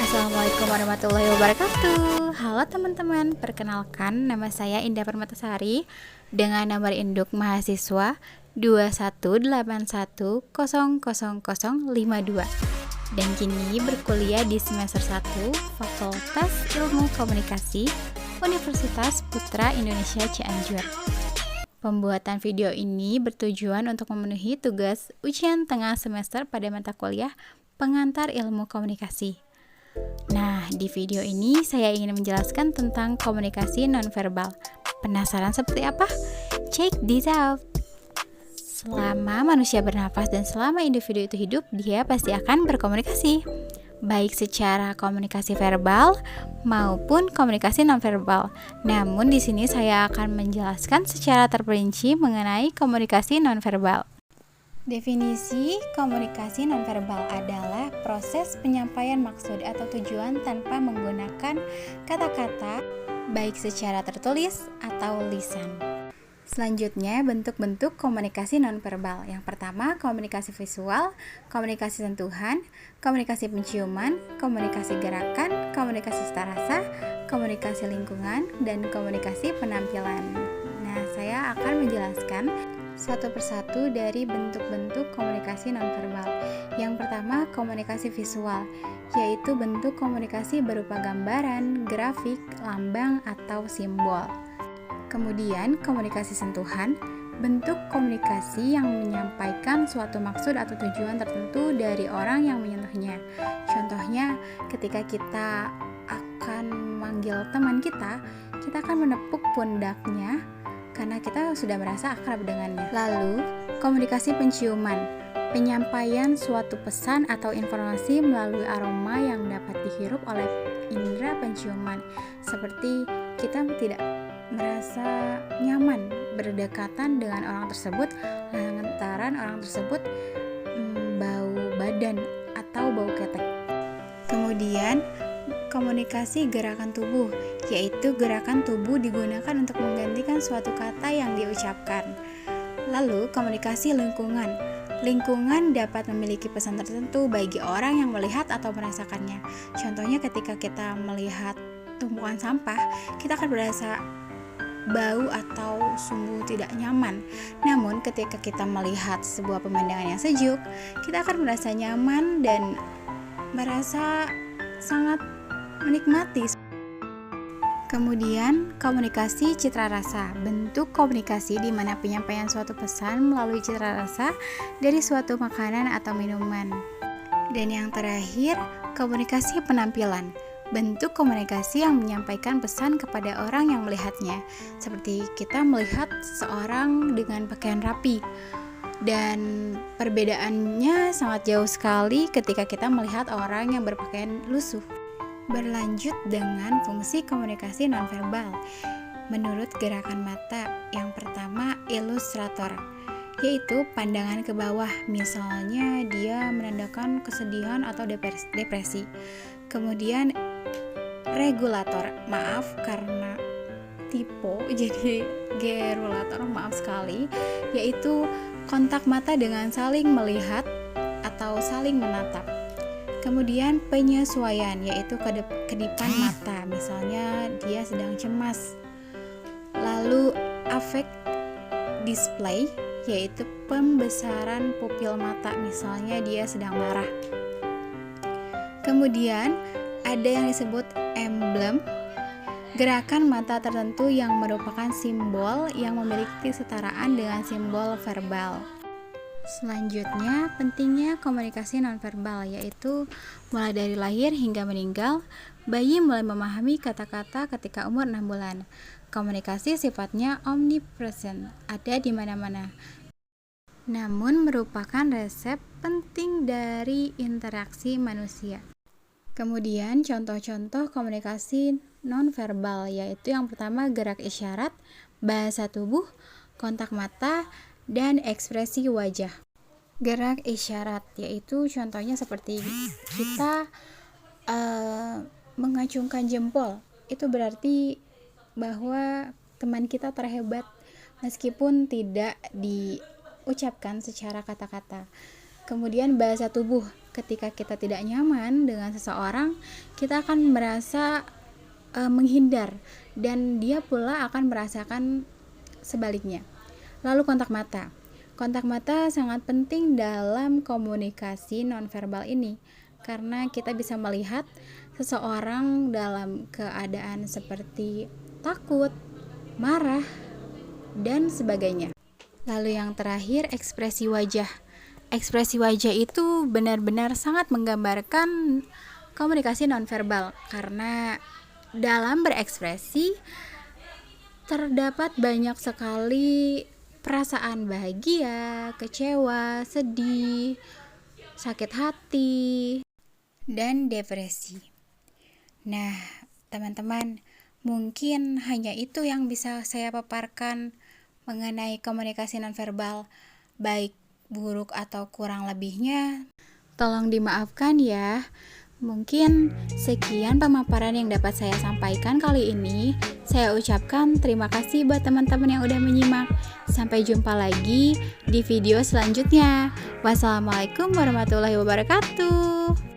Assalamualaikum warahmatullahi wabarakatuh. Halo teman-teman, perkenalkan nama saya Indah Permatasari dengan nomor induk mahasiswa 218100052 dan kini berkuliah di semester 1 Fakultas Ilmu Komunikasi Universitas Putra Indonesia Cianjur. Pembuatan video ini bertujuan untuk memenuhi tugas ujian tengah semester pada mata kuliah Pengantar Ilmu Komunikasi. Nah, di video ini saya ingin menjelaskan tentang komunikasi nonverbal. Penasaran seperti apa? Check this out. Selama manusia bernafas dan selama individu itu hidup, dia pasti akan berkomunikasi, baik secara komunikasi verbal maupun komunikasi nonverbal. Namun di sini saya akan menjelaskan secara terperinci mengenai komunikasi nonverbal. Definisi komunikasi nonverbal adalah proses penyampaian maksud atau tujuan tanpa menggunakan kata-kata, baik secara tertulis atau lisan. Selanjutnya, bentuk-bentuk komunikasi nonverbal. Yang pertama, komunikasi visual, komunikasi sentuhan, komunikasi penciuman, komunikasi gerakan, komunikasi cita rasa, komunikasi lingkungan, dan komunikasi penampilan. Nah, saya akan menjelaskan satu persatu dari bentuk-bentuk komunikasi nonverbal. Yang pertama, komunikasi visual, yaitu bentuk komunikasi berupa gambaran, grafik, lambang, atau simbol. Kemudian, komunikasi sentuhan, bentuk komunikasi yang menyampaikan suatu maksud atau tujuan tertentu dari orang yang menyentuhnya. Contohnya, ketika kita akan memanggil teman kita akan menepuk pundaknya karena kita sudah merasa akrab dengannya. Lalu, komunikasi penciuman, penyampaian suatu pesan atau informasi melalui aroma yang dapat dihirup oleh indera penciuman, seperti kita tidak merasa nyaman berdekatan dengan orang tersebut lantaran orang tersebut bau badan atau bau ketek. Kemudian, komunikasi gerakan tubuh, yaitu gerakan tubuh digunakan untuk menggantikan suatu kata yang diucapkan. Lalu, komunikasi lingkungan. Lingkungan dapat memiliki pesan tertentu bagi orang yang melihat atau merasakannya. Contohnya ketika kita melihat tumpukan sampah, kita akan berasa bau atau sungguh tidak nyaman. Namun, ketika kita melihat sebuah pemandangan yang sejuk, kita akan merasa nyaman dan merasa sangat menikmati. Kemudian, komunikasi citra rasa, bentuk komunikasi di mana penyampaian suatu pesan melalui citra rasa dari suatu makanan atau minuman. Dan yang terakhir, komunikasi penampilan, bentuk komunikasi yang menyampaikan pesan kepada orang yang melihatnya, seperti kita melihat seseorang dengan pakaian rapi. Dan perbedaannya sangat jauh sekali ketika kita melihat orang yang berpakaian lusuh. Berlanjut dengan fungsi komunikasi nonverbal. Menurut gerakan mata, yang pertama ilustrator, yaitu pandangan ke bawah, misalnya dia menandakan kesedihan atau depresi. Kemudian regulator, maaf karena typo jadi gerulator, maaf sekali, yaitu kontak mata dengan saling melihat atau saling menatap. Kemudian penyesuaian, yaitu kedipan mata, misalnya dia sedang cemas. Lalu affect display, yaitu pembesaran pupil mata, misalnya dia sedang marah. Kemudian ada yang disebut emblem, gerakan mata tertentu yang merupakan simbol yang memiliki kesetaraan dengan simbol verbal. Selanjutnya, pentingnya komunikasi nonverbal, yaitu mulai dari lahir hingga meninggal, bayi mulai memahami kata-kata ketika umur 6 bulan. Komunikasi sifatnya omnipresent, ada di mana-mana. Namun merupakan resep penting dari interaksi manusia. Kemudian contoh-contoh komunikasi nonverbal, yaitu yang pertama gerak isyarat, bahasa tubuh, kontak mata, dan ekspresi wajah. Gerak isyarat, yaitu contohnya seperti kita mengacungkan jempol, itu berarti bahwa teman kita terhebat meskipun tidak diucapkan secara kata-kata. Kemudian bahasa tubuh, ketika kita tidak nyaman dengan seseorang, kita akan merasa menghindar, dan dia pula akan merasakan sebaliknya. Lalu kontak mata. Kontak mata sangat penting dalam komunikasi nonverbal ini, karena kita bisa melihat seseorang dalam keadaan seperti takut, marah, dan sebagainya. Lalu yang terakhir, ekspresi wajah. Ekspresi wajah itu benar-benar sangat menggambarkan komunikasi nonverbal, karena dalam berekspresi terdapat banyak sekali perasaan bahagia, kecewa, sedih, sakit hati, dan depresi. Nah, teman-teman, mungkin hanya itu yang bisa saya paparkan mengenai komunikasi nonverbal. Baik buruk atau kurang lebihnya, tolong dimaafkan ya. Mungkin sekian pemaparan yang dapat saya sampaikan kali ini. Saya ucapkan terima kasih buat teman-teman yang udah menyimak. Sampai jumpa lagi di video selanjutnya. Wassalamualaikum warahmatullahi wabarakatuh.